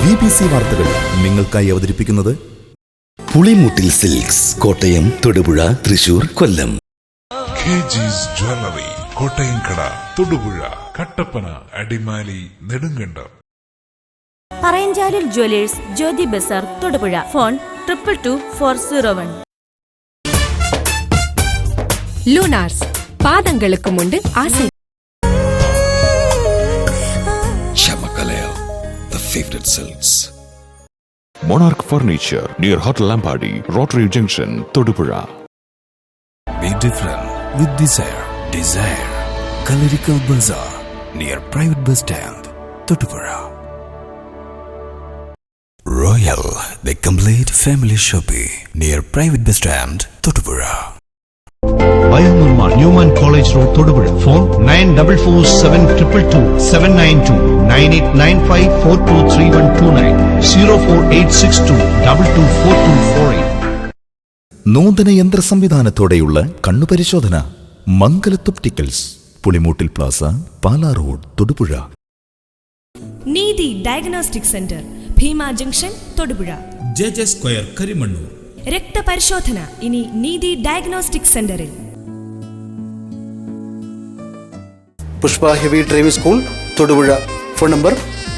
BBC വാർത്തകൾ നിങ്ങൾക്കായി അവതരിപ്പിക്കുന്നത് Pulimoottil silks, Kottayam, Thodupuzha, Thrissur, Kollam. KG's jewellery, കോട്ടയംകട, Thodupuzha, Kattappana, Adimali, Nedumkandam. Parayanchalil jewellers, Jyothi bazaar, Thodupuzha. Phone 222401. Lunars പാദങ്ങൾക്ക് മുണ്ട് ആസை. Chamakalaya, the favorite silks. Monarch Furniture near Hotel Lampadi, Rotary Junction, Todupuzha. Be different with desire. Desire. Colorical Bazaar near Private Bus Stand, Todupuzha. Royal, the complete family shopping near Private Bus Stand, Todupuzha. Bayamurman, Newman College Road, Todupuzha. Phone 944722 792 9895423129 04862 224248. നൂതന യന്ത്ര സംവിധാനത്തോടെയുള്ള കണ്ണുപരിശോധന. Mangalath opticals, Pulimoottil plaza, Pala road, Thodupuzha. Neethi diagnostic centre, Bheema junction, Thodupuzha. JJ square, Karimannoor. രക്തപരിശോധന ഇനി Neethi diagnostic സെന്ററിൽ. Pushpa heavy driving school, Thodupuzha. Phone number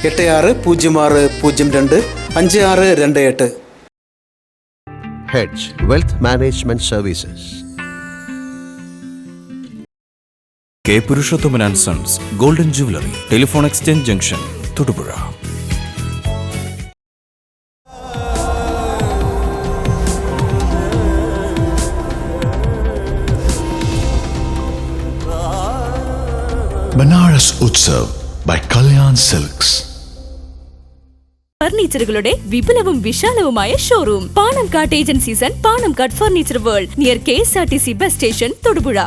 8606025628. Hedge Wealth Management Services. K. Purushothaman and Sons, Golden Jewelry, Telephone Exchange Junction, Todupuzha. Banaras Utsav by Kalyan Silks. ഫർണിച്ചറുകളുടെ വിപുലവും വിശാലവുമായ showroom Panamkad agencies and Panamkad furniture world near KSRTC bus station, Thodupuzha.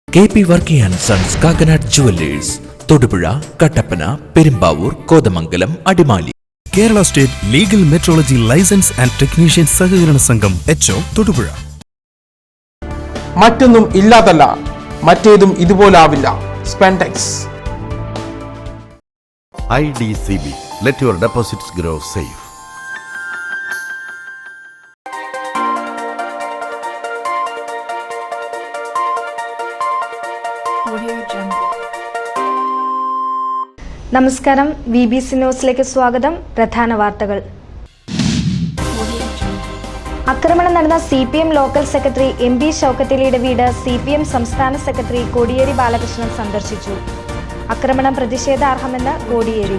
KP Worky and Sons, Kaganad Jewelers, Todupuzha, Kattapana, Perumbavoor, Kodamangalam, Adimali. Kerala state legal metrology licence and technician സഹകരണ സംഘം HO, Thodupuzha. മറ്റൊന്നും ഇല്ലാതല്ല, മറ്റേതും ഇതുപോലാവില്ല. സ്പെൻടെക്സ്. IDCB. Let your deposits grow safe. നമസ്കാരം, BBC ന്യൂസിലേക്ക് സ്വാഗതം. പ്രധാന വാർത്തകൾ. ആക്രമണം നടന്ന CPM local secretary MB Shoukath അലിയുടെ വീട് CPM സംസ്ഥാന സെക്രട്ടറി കോടിയേരി ബാലകൃഷ്ണൻ സന്ദർശിച്ചു. ആക്രമണം പ്രതിഷേധാർഹമെന്ന് കോടിയേരി.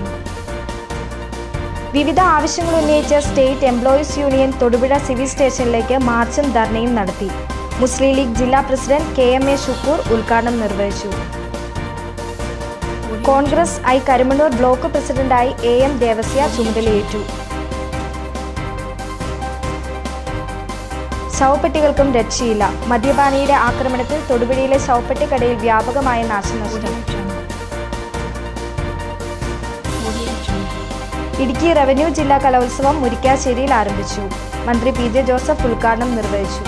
വിവിധ ആവശ്യങ്ങൾ ഉന്നയിച്ച് state employees union Thodupuzha civil സ്റ്റേഷനിലേക്ക് മാർച്ചും ധർണയും നടത്തി. മുസ്ലിം ലീഗ് ജില്ലാ പ്രസിഡന്റ് KMA ഷുക്കൂർ ഉദ്ഘാടനം നിർവഹിച്ചു. കോൺഗ്രസ് കരുമണ്ണൂർ ബ്ലോക്ക് പ്രസിഡന്റായി AM ദേവസ്യ ചുമതലയേറ്റു. ശവപ്പെട്ടികൾക്കും രക്ഷയില്ല. മദ്യപാനിയുടെ ആക്രമണത്തിൽ തൊടുപുഴയിലെ ശവപ്പെട്ടിക്കടയിൽ വ്യാപകമായ നാശനഷ്ടം. ഇടുക്കി റവന്യൂ ജില്ലാ കലോത്സവം മുരിക്കാശ്ശേരിയിൽ ആരംഭിച്ചു. മന്ത്രി PJ ജോസഫ് ഉദ്ഘാടനം നിർവഹിച്ചു.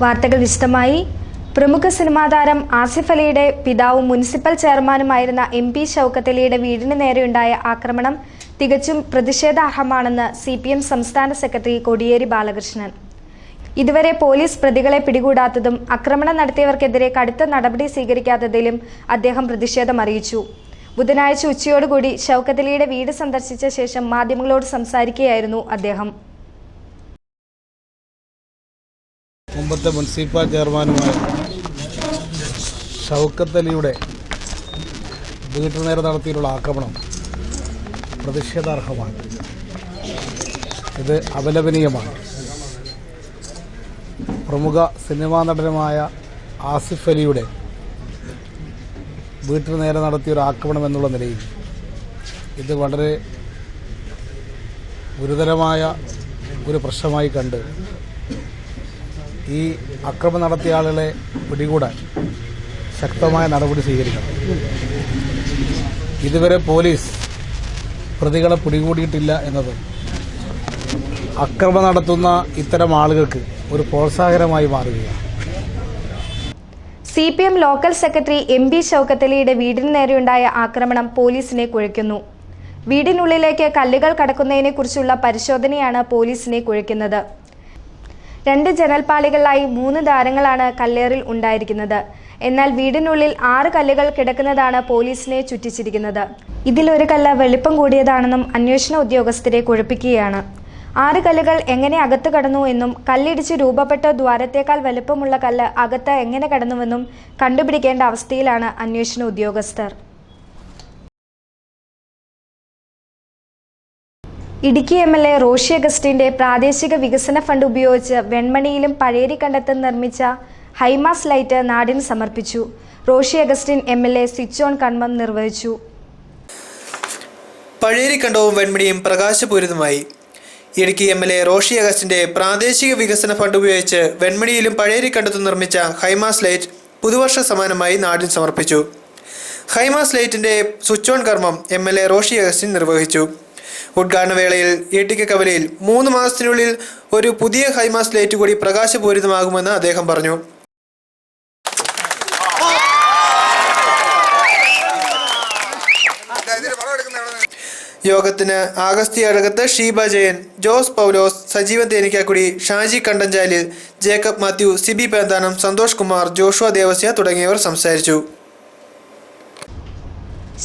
വാർത്തകൾ വിശദമായി. പ്രമുഖ സിനിമാ താരം ആസിഫ് അലിയുടെ പിതാവും മുനിസിപ്പൽ ചെയർമാനുമായിരുന്ന MP ഷൗക്കത്ത് അലിയുടെ വീടിന് നേരെയുണ്ടായ ആക്രമണം തികച്ചും പ്രതിഷേധാർഹമാണെന്ന് CPM സംസ്ഥാന സെക്രട്ടറി കോടിയേരി ബാലകൃഷ്ണൻ. ഇതുവരെ പോലീസ് പ്രതികളെ പിടികൂടാത്തതും ആക്രമണം നടത്തിയവർക്കെതിരെ കടുത്ത നടപടി സ്വീകരിക്കാത്തതിലും അദ്ദേഹം പ്രതിഷേധം അറിയിച്ചു. ബുധനാഴ്ച ഉച്ചയോടുകൂടി ഷൗക്കത്ത് അലിയുടെ വീട് സന്ദർശിച്ച ശേഷം മാധ്യമങ്ങളോട് സംസാരിക്കുകയായിരുന്നു അദ്ദേഹം. മുമ്പത്തെ മുനിസിപ്പൽ ചെയർമാനുമായ ഷൗക്കത്ത് അലിയുടെ വീട്ടിൽ നേരെ നടത്തിയിട്ടുള്ള ആക്രമണം പ്രതിഷേധാർഹമാണ്. ഇത് അപലപനീയമാണ്. പ്രമുഖ സിനിമാ നടനുമായ ആസിഫ് അലിയുടെ വീട്ടിൽ നേരെ നടത്തിയൊരു ആക്രമണം എന്നുള്ള നിലയിൽ ഇത് വളരെ ഗുരുതരമായ ഒരു പ്രശ്നമായി കണ്ട് ഈ അക്രമം നടത്തിയ ആളുകളെ പിടികൂടാൻ ശക്തമായ നടപടി സ്വീകരിക്കണം. ഇതുവരെ പോലീസ് പ്രതികളെ പിടികൂടിയിട്ടില്ല എന്നതും അക്രമം നടത്തുന്ന ഇത്തരം ആളുകൾക്ക് ഒരു പ്രോത്സാഹനമായി മാറുകയാണ്. CPM ലോക്കൽ സെക്രട്ടറി MP ഷൗക്കത്തലിയുടെ വീടിന് നേരെയുണ്ടായ ആക്രമണം പോലീസിനെ കുഴയ്ക്കുന്നു. വീടിനുള്ളിലേക്ക് കല്ലുകൾ കടക്കുന്നതിനെക്കുറിച്ചുള്ള പരിശോധനയാണ് പോലീസിനെ കുഴയ്ക്കുന്നത്. 2 ജനൽപ്പാളികളിലായി 3 ദ്വാരങ്ങളാണ് കല്ലേറിൽ ഉണ്ടായിരിക്കുന്നത്. എന്നാൽ വീടിനുള്ളിൽ 6 കല്ലുകൾ കിടക്കുന്നതാണ് പോലീസിനെ ചുറ്റിച്ചിരിക്കുന്നത്. ഇതിലൊരു കല്ല് വലിപ്പം കൂടിയതാണെന്നും അന്വേഷണ ഉദ്യോഗസ്ഥരെ കുഴപ്പിക്കുകയാണ്. 6 കല്ലുകൾ എങ്ങനെ അകത്ത് കടന്നു എന്നും കല്ലിടിച്ച് രൂപപ്പെട്ട ദ്വാരത്തേക്കാൾ വലുപ്പമുള്ള കല്ല് അകത്ത് എങ്ങനെ കടന്നുവെന്നും കണ്ടുപിടിക്കേണ്ട അവസ്ഥയിലാണ് അന്വേഷണ ഉദ്യോഗസ്ഥർ. ഇടുക്കി MLA റോഷി അഗസ്റ്റിന്റെ പ്രാദേശിക വികസന ഫണ്ട് ഉപയോഗിച്ച് വെൺമണിയിലും പഴേരിക്കണ്ടത്തും നിർമ്മിച്ച ഹൈമാസ് ലൈറ്റ് നാടിന് സമർപ്പിച്ചു. Roshi Augustine MLA switch on കർമ്മം നിർവഹിച്ചു. പഴേരിക്കണ്ടവും വെൺമണിയും പ്രകാശപൂരിതമായി. ഇടുക്കി MLA റോഷി അഗസ്റ്റിന്റെ പ്രാദേശിക വികസന ഫണ്ട് ഉപയോഗിച്ച് വെൺമണിയിലും പഴേരിക്കണ്ടത്തും നിർമ്മിച്ച ഹൈമാസ് ലൈറ്റ് പുതുവർഷ സമ്മാനമായി നാടിന് സമർപ്പിച്ചു. ഹൈമാസ് ലൈറ്റിന്റെ സ്വിച്ച് ഓൺ കർമ്മം MLA റോഷി അഗസ്റ്റിൻ നിർവഹിച്ചു. ഉദ്ഘാടന വേളയിൽ ഇടുക്കി കവലയിൽ 3 മാസത്തിനുള്ളിൽ ഒരു പുതിയ ഹൈമാസ് ലൈറ്റ് കൂടി പ്രകാശപൂരിതമാകുമെന്ന് അദ്ദേഹം പറഞ്ഞു. യോഗത്തിന് ആഗസ്ത്യ അഴകത്ത്, ഷീബ ജയൻ, ജോസ് പൗലോസ്, സജീവൻ തേനിക്കാക്കുടി, ഷാജി കണ്ടഞ്ചാലിൽ, ജേക്കബ് മാത്യു, സിബി പേന്താനം, സന്തോഷ് കുമാർ, ജോഷുവ ദേവസ്യ തുടങ്ങിയവർ സംസാരിച്ചു.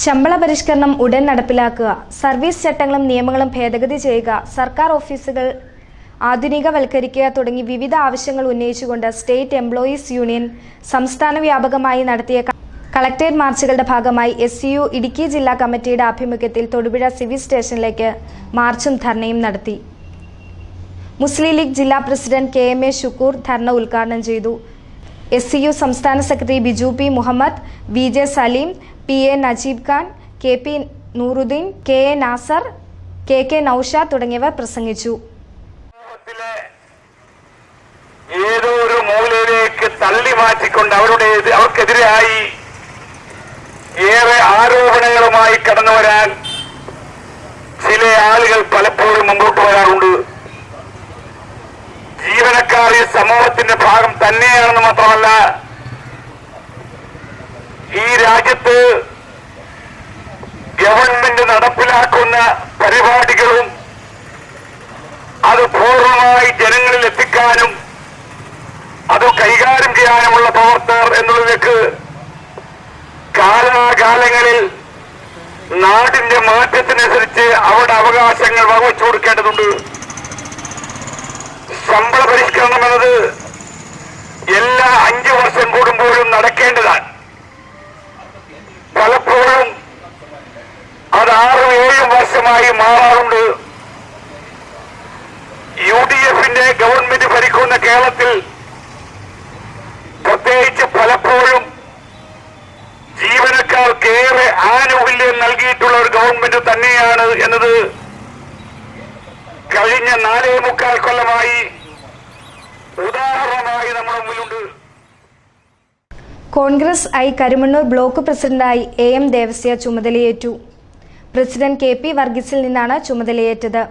ശമ്പള പരിഷ്കരണം ഉടൻ നടപ്പിലാക്കുക, സർവീസ് ചട്ടങ്ങളും നിയമങ്ങളും ഭേദഗതി ചെയ്യുക, സർക്കാർ ഓഫീസുകൾ ആധുനികവൽക്കരിക്കുക തുടങ്ങി വിവിധ ആവശ്യങ്ങൾ ഉന്നയിച്ചുകൊണ്ട് സ്റ്റേറ്റ് എംപ്ലോയീസ് യൂണിയൻ സംസ്ഥാന വ്യാപകമായി നടത്തിയ കളക്ടറേറ്റ് മാർച്ചുകളുടെ ഭാഗമായി SCU ഇടുക്കി ജില്ലാ കമ്മിറ്റിയുടെ ആഭിമുഖ്യത്തിൽ തൊടുപുഴ സിവിൽ സ്റ്റേഷനിലേക്ക് മാർച്ചും ധർണയും നടത്തി. മുസ്ലിം ലീഗ് ജില്ലാ പ്രസിഡന്റ് KMA ഷുക്കൂർ ധർണ ഉദ്ഘാടനം ചെയ്തു. SCU സംസ്ഥാന secretary Biju P. Muhammad, VJ Saleem, PA Najeeb Khan, KP Nooruddeen, KA Nasar, KK Naushad തുടങ്ങിയവർ പ്രസംഗിച്ചു. ഏതോ ഒരു മൂലയിലേക്ക് തള്ളി മാറ്റിക്കൊണ്ട് അവർക്കെതിരായി ഏറെ ആരോപണങ്ങളുമായി കടന്നു വരാൻ ചില ആളുകൾ പലപ്പോഴും മുമ്പോട്ട് വരാറുണ്ട്. ജീവനക്കാർ ഈ സമൂഹത്തിന്റെ ഭാഗം തന്നെയാണെന്ന് മാത്രമല്ല, ഈ രാജ്യത്ത് ഗവൺമെന്റ് നടപ്പിലാക്കുന്ന പരിപാടികളും അത് പൂർണ്ണമായി ജനങ്ങളിൽ എത്തിക്കാനും അത് കൈകാര്യം ചെയ്യാനുമുള്ള പ്രവർത്തകർ എന്നുള്ളതിലേക്ക് കാലാകാലങ്ങളിൽ നാടിന്റെ മാറ്റത്തിനനുസരിച്ച് അവരുടെ അവകാശങ്ങൾ വകവെച്ചു കൊടുക്കേണ്ടതുണ്ട്. ശമ്പള പരിഷ്കരണം എന്നത് എല്ലാ 5 വർഷം കൂടുമ്പോഴും നടക്കേണ്ടതാണ്. പലപ്പോഴും അത് 6-7 വർഷമായി മാറാറുണ്ട്. UDFന്റെ ഗവൺമെന്റ് ഭരിക്കുന്ന കേരളത്തിൽ പ്രത്യേകിച്ച് പലപ്പോഴും ജീവനക്കാർക്കേറെ ആനുകൂല്യം നൽകിയിട്ടുള്ള ഒരു ഗവൺമെന്റ് തന്നെയാണ് എന്നത് കഴിഞ്ഞ 4.25 കൊല്ലമായി ഉദാഹരണമായി നമ്മുടെ മുന്നിലുണ്ട്. കോൺഗ്രസ് കരുമണ്ണൂർ ബ്ലോക്ക് പ്രസിഡന്റായി AM ദേവസ്യ ചുമതലയേറ്റു. പ്രസിഡന്റ് KP വർഗീസിൽ നിന്നാണ് ചുമതലയേറ്റത്.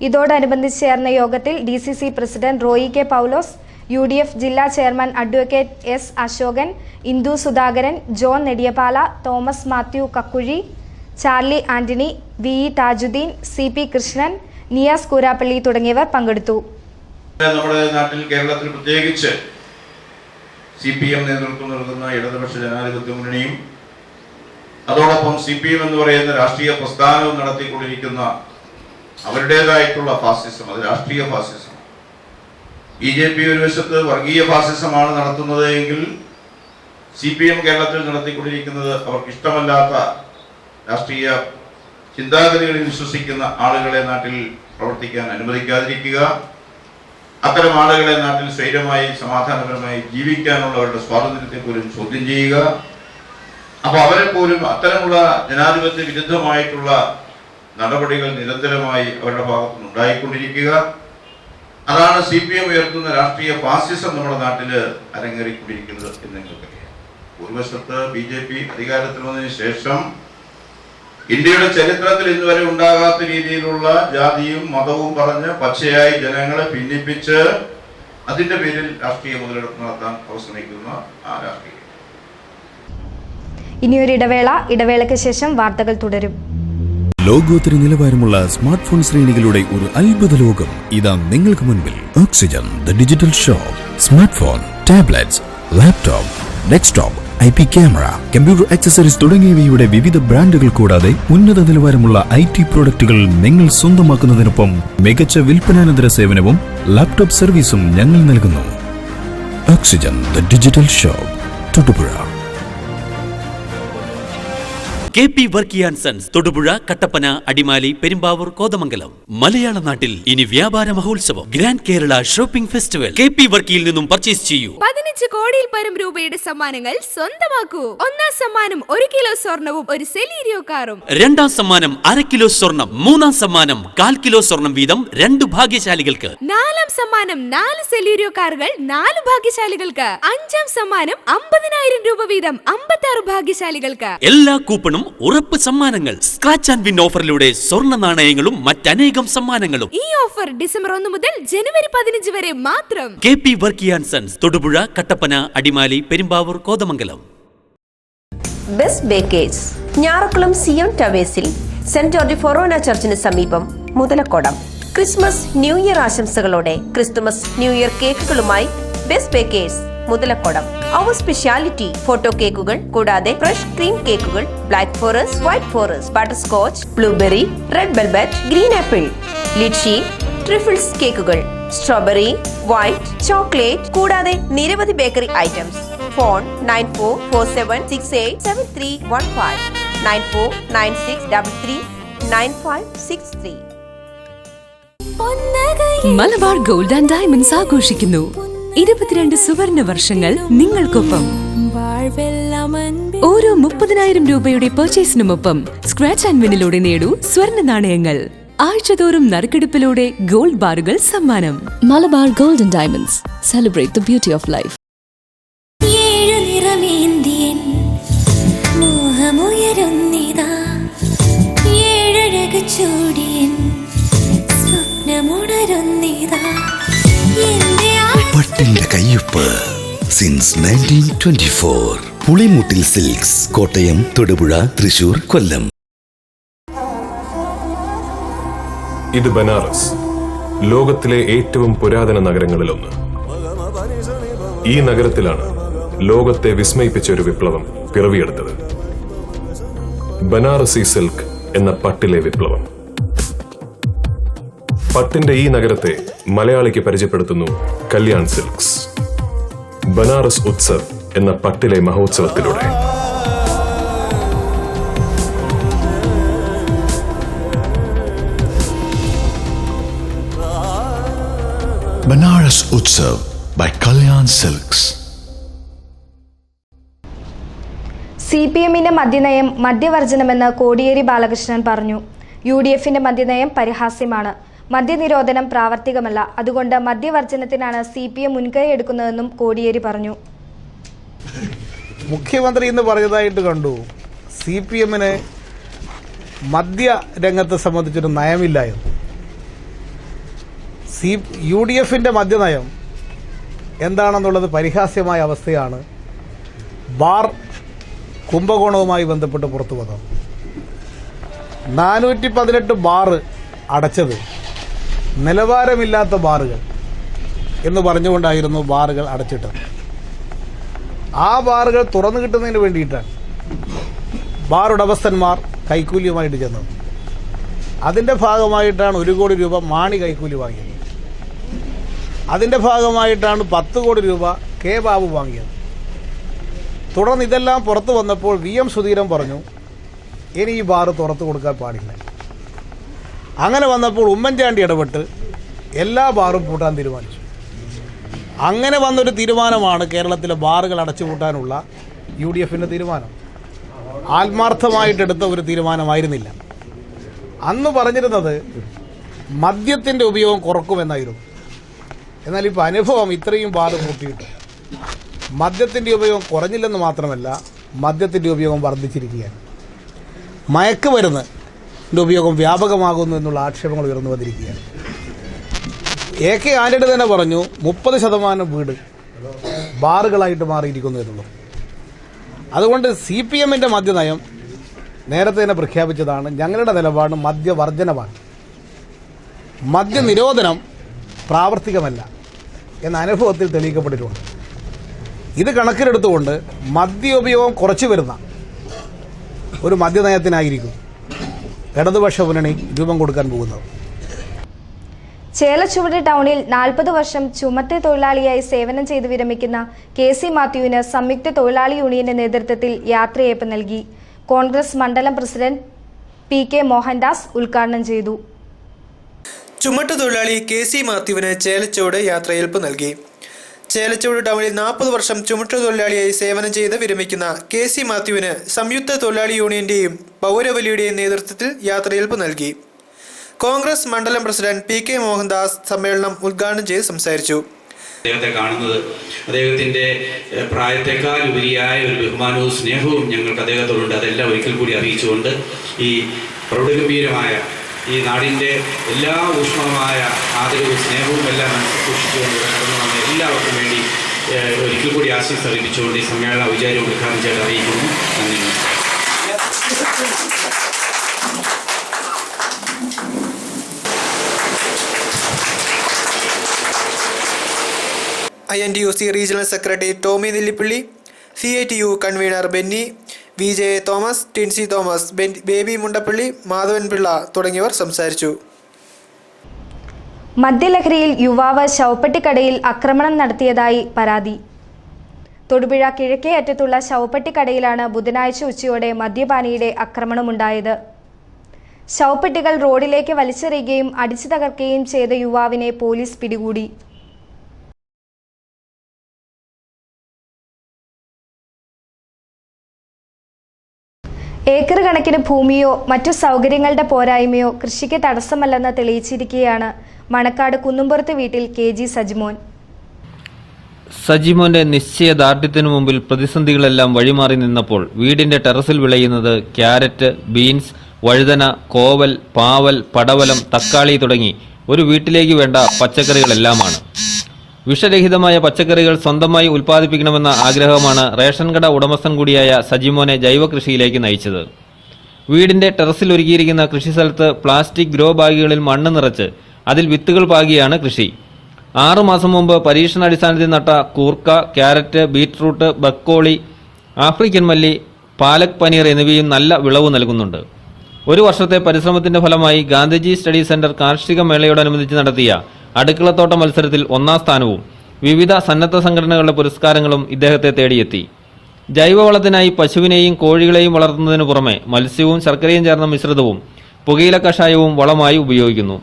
ഇതോടനുബന്ധിച്ച് ചേർന്ന യോഗത്തിൽ DCC president Roy K. Paulose, UDF ജില്ലാ chairman advocate S. Ashokan, Indu Sudhakaran, John Nediyapala, Thomas Mathew Kakkuzhi, Charlie Antony, VE Thajuddeen, CP Krishnan, Niyas Koorappally തുടങ്ങിയവർ പങ്കെടുത്തു. നമ്മുടെ നാട്ടിൽ കേരളത്തിൽ പ്രത്യേകിച്ച് CPM നേതൃത്വം നൽകുന്ന ഇടതുപക്ഷ ജനാധിപത്യ മുന്നണിയും അതോടൊപ്പം CPM എന്ന് പറയുന്ന രാഷ്ട്രീയ പ്രസ്ഥാനവും നടത്തിക്കൊണ്ടിരിക്കുന്ന അവരുടേതായിട്ടുള്ള ഫാസിസം, അത് രാഷ്ട്രീയ ഫാസിസം. BJP ഒരു വശത്ത് വർഗീയ ഫാസിസമാണ് നടത്തുന്നത് എങ്കിൽ CPM കേരളത്തിൽ നടത്തിക്കൊണ്ടിരിക്കുന്നത് അവർക്ക് ഇഷ്ടമല്ലാത്ത രാഷ്ട്രീയ ചിന്താഗതികളിൽ വിശ്വസിക്കുന്ന ആളുകളെ നാട്ടിൽ പ്രവർത്തിക്കാൻ അനുവദിക്കാതിരിക്കുക, അത്തരം ആളുകളെ നാട്ടിൽ സ്വൈരമായി സമാധാനപരമായി ജീവിക്കാനുള്ളവരുടെ സ്വാതന്ത്ര്യത്തെ പോലും ചോദ്യം ചെയ്യുക. അപ്പോൾ അവരെ പോലും അത്തരമുള്ള ജനാധിപത്യ വിരുദ്ധമായിട്ടുള്ള നടപടികൾ നിരന്തരമായി അവരുടെ ഭാഗത്തുനിന്ന് ഉണ്ടായിക്കൊണ്ടിരിക്കുക. അതാണ് CPM ഉയർത്തുന്ന രാഷ്ട്രീയ ഫാസിസം നമ്മുടെ നാട്ടിൽ അരങ്ങേറിക്കൊണ്ടിരിക്കുന്നത് എന്ന് നിങ്ങൾക്കറിയാം. ഒരു വശത്ത് BJP അധികാരത്തിൽ വന്നതിന് ശേഷം ഇന്ത്യയുടെ ചരിത്രത്തിൽ ഇന്നുവരെ ഉണ്ടാകാത്ത രീതിയിലുള്ള ജാതിയും മതവും പറഞ്ഞ് പച്ചയായി ജനങ്ങളെ ഭിന്നിപ്പിച്ച് അതിന്റെ പേരിൽ രാഷ്ട്രീയ മുതലെടുപ്പ് നടത്താൻ അവർ ശ്രമിക്കുന്ന ആ രാഷ്ട്രീയം. ഇനിയൊരു ഇടവേളയ്ക്ക് ശേഷം വാർത്തകൾ തുടരും. ലോകോത്തര നിലവാരമുള്ള സ്മാർട്ട് ഫോൺ ശ്രേണികളുടെ ഒരു അത്ഭുത ലോകം ഇതാ നിങ്ങൾക്ക് മുൻപിൽ. Oxygen the digital shop. Smart phone, tablets, laptop, desktop, IP camera, computer accessories തുടങ്ങിയവയുടെ വിവിധ ബ്രാൻഡുകൾ കൂടാതെ ഉന്നത നിലവാരമുള്ള IT പ്രോഡക്റ്റുകൾ നിങ്ങൾ സ്വന്തമാക്കുന്നതിനൊപ്പം മികച്ച വിൽപ്പനാനന്തര സേവനവും ലാപ്ടോപ്പ് സർവീസും ഞങ്ങൾ നൽകുന്നു. Oxygen the digital shop, Thodupuzha. KP Varkey and sons, Thodupuzha, Kattappana, Adimali, Perumbavoor, Kothamangalam. മലയാള നാട്ടിൽ ഇനി വ്യാപാര മഹോത്സവം, grand Kerala shopping festival. KP വർക്കിയിൽ നിന്നും പർച്ചേസ് ചെയ്യൂ. 15 കോടിയിൽ പരം രൂപയുടെ സമ്മാനങ്ങൾ സ്വന്തമാക്കൂ. ഒന്നാം സമ്മാനം 1 കിലോ സ്വർണവും 1 സെലീരിയോ കാറും. രണ്ടാം സമ്മാനം 1/2 കിലോ സ്വർണം. മൂന്നാം സമ്മാനം 1/4 കിലോ സ്വർണം വീതം 2 ഭാഗ്യശാലികൾക്ക്. നാലാം സമ്മാനം 4 സെലീരിയോ കാറുകൾ 4 ഭാഗ്യശാലികൾക്ക്. അഞ്ചാം സമ്മാനം 50,000 രൂപ വീതം 56 ഭാഗ്യശാലികൾക്ക്. എല്ലാ കൂപ്പണും ഉറപ്പ് സമ്മാനങ്ങൾ. സ്ക്രാച്ച് ആൻഡ് വിൻ ഓഫറിലൂടെ സ്വർണ്ണ നാണയങ്ങളും മറ്റനേകം സമ്മാനങ്ങളും. ഈ ഓഫർ ഡിസംബർ 1 മുതൽ ജനുവരി 15 വരെ മാത്രം. KP Varkey and sons, Thodupuzha, Kattappana, Adimali, Perumbavoor, Kothamangalam. Best bakers, Njarakkulam CM ടവേഴ്സിൽ സെന്റ് ജോർജ് ഫൊറോന ചർച്ചിന് സമീപം, മുതലക്കോടം. ക്രിസ്മസ് ന്യൂ ഇയർ ആശംസകളോടെ ക്രിസ്തുമസ് ന്യൂ ഇയർ കേക്കുകളുമായി ബെസ്റ്റ് ബേക്കേഴ്സ്, മുതലക്കോടം. അവർ സ്പെഷ്യാലിറ്റി ഫോട്ടോ കേക്കുകൾ കൂടാതെ ഫ്രഷ് ക്രീം കേക്കുകൾ, black forest, white forest, butter scotch, blueberry, red velvet, green apple, lychee, trifles കേക്കുകൾ, സ്ട്രോബെറി, വൈറ്റ്, ചോക്ലേറ്റ് കൂടാതെ നിരവധി bakery items. Phone 9447687315, 9496339563. Malabar gold and diamonds ആഘോഷിക്കുന്നു 22 സുവർണ വർഷങ്ങൾ നിങ്ങൾക്കൊപ്പം. ഓരോ 30,000 രൂപയുടെ പർച്ചേസിനുമൊപ്പം സ്ക്രാച്ച് ആൻഡ് വിന്നിലൂടെ നേടൂ സ്വർണ്ണ നാണയങ്ങൾ. ആഴ്ചതോറും നറുക്കെടുപ്പിലൂടെ ഗോൾഡ് ബാറുകൾ സമ്മാനം. Malabar gold and diamonds, celebrate the beauty of life. പട്ടിന്റെ കയ്യൊപ്പ് സിൻസ് 1924. പുളിമൂട്ടിൽ സിൽക്സ്, കോട്ടയം, തൊടുപുഴ, തൃശൂർ, കൊല്ലം. ഇത് ബനാറസ്, ലോകത്തിലെ ഏറ്റവും പുരാതന നഗരങ്ങളിലൊന്ന്. ഈ നഗരത്തിലാണ് ലോകത്തെ വിസ്മയിപ്പിച്ച ഒരു വിപ്ലവം പിറവിയെടുത്തത്. ബനാറസി സിൽക്ക് എന്ന പട്ടിലെ വിപ്ലവം. പട്ടിന്റെ ഈ നഗരത്തെ മലയാളിക്ക് പരിചയപ്പെടുത്തുന്നു കല്യാൺ സിൽക്സ്. ബനാറസ് ഉത്സവ് എന്ന പട്ടിലെ മഹോത്സവത്തിലൂടെ. Banaras Utsav by Kalyan silks. CPMന്റെ മദ്യനയം മദ്യവർജനമെന്ന് കോടിയേരി ബാലകൃഷ്ണൻ പറഞ്ഞു. UDFന്റെ മദ്യനയം പരിഹാസ്യമാണ്. മദ്യനിരോധനം പ്രാവർത്തികമല്ല. അതുകൊണ്ട് മദ്യവർജനത്തിനാണ് CPM മുൻകൈ എടുക്കുന്നതെന്നും കോടിയേരി പറഞ്ഞു. മുഖ്യമന്ത്രി ഇന്ന് പറഞ്ഞതായിട്ട് കണ്ടു, CPMന് മദ്യ രംഗത്തെ സംബന്ധിച്ചൊരു നയമില്ല എന്ന്. UDFന്റെ മദ്യനയം എന്താണെന്നുള്ളത് പരിഹാസ്യമായ അവസ്ഥയാണ് ബാർ കുംഭകോണവുമായി ബന്ധപ്പെട്ട് പുറത്തു വന്നത്. 418 ബാർ അടച്ചത് നിലവാരമില്ലാത്ത ബാറുകൾ എന്ന് പറഞ്ഞുകൊണ്ടായിരുന്നു ബാറുകൾ അടച്ചിട്ടത്. ആ ബാറുകൾ തുറന്നു കിട്ടുന്നതിന് വേണ്ടിയിട്ടാണ് ബാർ ഉടമസ്ഥന്മാർ കൈക്കൂലിയുമായിട്ട് ചെന്നത്. അതിൻ്റെ ഭാഗമായിട്ടാണ് 1 കോടി രൂപ മാണി കൈക്കൂലി വാങ്ങിയത്. അതിൻ്റെ ഭാഗമായിട്ടാണ് 10 കോടി രൂപ കെ ബാബു വാങ്ങിയത്. തുടർന്ന് ഇതെല്ലാം പുറത്തു വന്നപ്പോൾ VM സുധീരൻ പറഞ്ഞു, ഇനി ഈ ബാർ തുറന്നു കൊടുക്കാൻ പാടില്ല. അങ്ങനെ വന്നപ്പോൾ ഉമ്മൻചാണ്ടി ഇടപെട്ട് എല്ലാ ബാറും പൂട്ടാൻ തീരുമാനിച്ചു. അങ്ങനെ വന്നൊരു തീരുമാനമാണ് കേരളത്തിലെ ബാറുകൾ അടച്ചുപൂട്ടാനുള്ള UDFന്റെ തീരുമാനം. ആത്മാർത്ഥമായിട്ടെടുത്ത ഒരു തീരുമാനമായിരുന്നില്ല. അന്ന് പറഞ്ഞിരുന്നത് മദ്യത്തിൻ്റെ ഉപയോഗം കുറക്കുമെന്നായിരുന്നു. എന്നാൽ ഇപ്പോൾ അനുഭവം ഇത്രയും ബാർ പൂട്ടിയിട്ട് മദ്യത്തിൻ്റെ ഉപയോഗം കുറഞ്ഞില്ലെന്ന് മാത്രമല്ല, മദ്യത്തിൻ്റെ ഉപയോഗം വർദ്ധിച്ചിരിക്കുകയാണ്. മയക്കുമരുന്നിൻ്റെ ഉപയോഗം വ്യാപകമാകുന്നു എന്നുള്ള ആക്ഷേപങ്ങൾ ഉയർന്നു വന്നിരിക്കുകയാണ്. AK ആന്റണി തന്നെ പറഞ്ഞു 30% വീട് ബാറുകളായിട്ട് മാറിയിരിക്കുന്നു എന്നുള്ളത്. അതുകൊണ്ട് CPMന്റെ മദ്യനയം നേരത്തെ തന്നെ പ്രഖ്യാപിച്ചതാണ്. ഞങ്ങളുടെ നിലപാട് മദ്യവർജനമാണ്. മദ്യനിരോധനം പ്രാവർത്തികമല്ല എന്ന അനുഭവത്തിൽ തെളിയിക്കപ്പെട്ടിട്ടുണ്ട്. ഇത് കണക്കിലെടുത്തുകൊണ്ട് മദ്യോപയോഗം കുറച്ചു വരുന്ന ഒരു മദ്യനയത്തിനായിരിക്കും ഇടതുപക്ഷ മുന്നണി രൂപം കൊടുക്കാൻ പോകുന്നത്. ചേലച്ചുവട് ടൗണിൽ 40 വർഷം ചുമട്ട് തൊഴിലാളിയായി സേവനം ചെയ്ത് വിരമിക്കുന്ന KC മാത്യുവിന് സംയുക്ത തൊഴിലാളി യൂണിയന്റെ നേതൃത്വത്തിൽ യാത്രയയപ്പ് നൽകി. കോൺഗ്രസ് മണ്ഡലം പ്രസിഡന്റ് PK മോഹൻദാസ് ഉദ്ഘാടനം ചെയ്തു. ചുമട്ട് തൊഴിലാളി KC മാത്യുവിന് ചേലച്ചുവട് യാത്രയയപ്പ് നൽകി. ചേലച്ചുവട് ടൗണിൽ 40 വർഷം ചുമട്ട് തൊഴിലാളിയായി സേവനം ചെയ്ത് വിരമിക്കുന്ന KC മാത്യുവിന് സംയുക്ത തൊഴിലാളി യൂണിയന്റെയും പൗരവലിയുടെയും നേതൃത്വത്തിൽ യാത്രയയപ്പ് നൽകി. കോൺഗ്രസ് മണ്ഡലം പ്രസിഡന്റ് PK മോഹൻദാസ് സമ്മേളനം ഉദ്ഘാടനം ചെയ്ത് സംസാരിച്ചു. അദ്ദേഹത്തെ കാണുന്നത് അദ്ദേഹത്തിൻ്റെ പ്രായത്തെക്കാൾ ഉപരിയായ ഒരു ബഹുമാനവും സ്നേഹവും ഞങ്ങൾക്ക് അദ്ദേഹത്തോടുണ്ട്. അതെല്ലാം ഒരിക്കൽ കൂടി അറിയിച്ചുകൊണ്ട് ഈ പ്രൗഢഗംഭീരമായ ഈ നാടിൻ്റെ എല്ലാ ഊഷ്മളമായ ആദരവും സ്നേഹവും എല്ലാം മനസ്സിൽ സൂക്ഷിച്ചുകൊണ്ട് കടന്നു വന്ന എല്ലാവർക്കും വേണ്ടി ഒരിക്കൽ കൂടി ആശംസ അറിയിച്ചുകൊണ്ട് ഈ സമ്മേളന ഔചാര്യം ഉദ്ഘാടനം ചെയ്ത് അറിയിക്കുന്നു. നന്ദി. INTUC regional secretary Tomy Nellippally, CITU convener Benny, VJ Thomas, Tincy Thomas, Baby Mundappally, Madhavan Pillai തുടങ്ങിയവർ സംസാരിച്ചു. മദ്യലഹരിയിൽ യുവാവ് ശവപ്പെട്ടിക്കടയിൽ ആക്രമണം നടത്തിയതായി പരാതി. തൊടുപുഴ കിഴക്കേ അറ്റത്തുള്ള ശവപ്പെട്ടിക്കടയിലാണ് ബുധനാഴ്ച ഉച്ചയോടെ മദ്യപാനിയുടെ ആക്രമണമുണ്ടായത്. ശവപ്പെട്ടികൾ റോഡിലേക്ക് വലിച്ചെറിയുകയും അടിച്ചു തകർക്കുകയും ചെയ്ത യുവാവിനെ പോലീസ് പിടികൂടി. ഏക്കർ കണക്കിന് ഭൂമിയോ മറ്റു സൗകര്യങ്ങളുടെ പോരായ്മയോ കൃഷിക്ക് തടസ്സമല്ലെന്ന് തെളിയിച്ചിരിക്കുകയാണ് മണക്കാട് കുന്നുംപുറത്ത് വീട്ടിൽ KG സജിമോൻ. സജിമോന്റെ നിശ്ചയദാർഢ്യത്തിനു മുമ്പിൽ പ്രതിസന്ധികളെല്ലാം വഴിമാറി നിന്നപ്പോൾ വീടിന്റെ ടെറസിൽ വിളയുന്നത് ക്യാരറ്റ്, ബീൻസ്, വഴുതന, കോവൽ, പാവൽ, പടവലം, തക്കാളി തുടങ്ങി ഒരു വീട്ടിലേക്ക് വേണ്ട പച്ചക്കറികളെല്ലാമാണ്. വിഷരഹിതമായ പച്ചക്കറികൾ സ്വന്തമായി ഉൽപ്പാദിപ്പിക്കണമെന്ന ആഗ്രഹമാണ് റേഷൻ കട ഉടമസ്ഥൻ കൂടിയായ സജിമോനെ ജൈവ കൃഷിയിലേക്ക് നയിച്ചത്. വീടിന്റെ ടെറസിൽ ഒരുക്കിയിരിക്കുന്ന കൃഷിസ്ഥലത്ത് പ്ലാസ്റ്റിക് ഗ്രോ ബാഗുകളിൽ മണ്ണ് നിറച്ച് അതിൽ വിത്തുകൾ പാകിയാണ് കൃഷി. 6 മാസം മുമ്പ് പരീക്ഷണാടിസ്ഥാനത്തിൽ നട്ട കൂർക്ക, ക്യാരറ്റ്, ബീറ്റ്റൂട്ട്, ബക്കോളി, ആഫ്രിക്കൻ മല്ലി, പാലക് പനീർ എന്നിവയും നല്ല വിളവ് നൽകുന്നുണ്ട്. ഒരു വർഷത്തെ പരിശ്രമത്തിന്റെ ഫലമായി ഗാന്ധിജി സ്റ്റഡി സെന്റർ കാർഷിക മേളയോടനുബന്ധിച്ച് നടത്തിയ അടുക്കളത്തോട്ട മത്സരത്തിൽ 1ാം സ്ഥാനവും വിവിധ സന്നദ്ധ സംഘടനകളുടെ പുരസ്കാരങ്ങളും ഇദ്ദേഹത്തെ തേടിയെത്തി. ജൈവവളത്തിനായി പശുവിനെയും കോഴികളെയും വളർത്തുന്നതിനു പുറമെ മത്സ്യവും ശർക്കരയും ചേർന്ന മിശ്രിതവും പുകയില കഷായവും വളമായി ഉപയോഗിക്കുന്നു.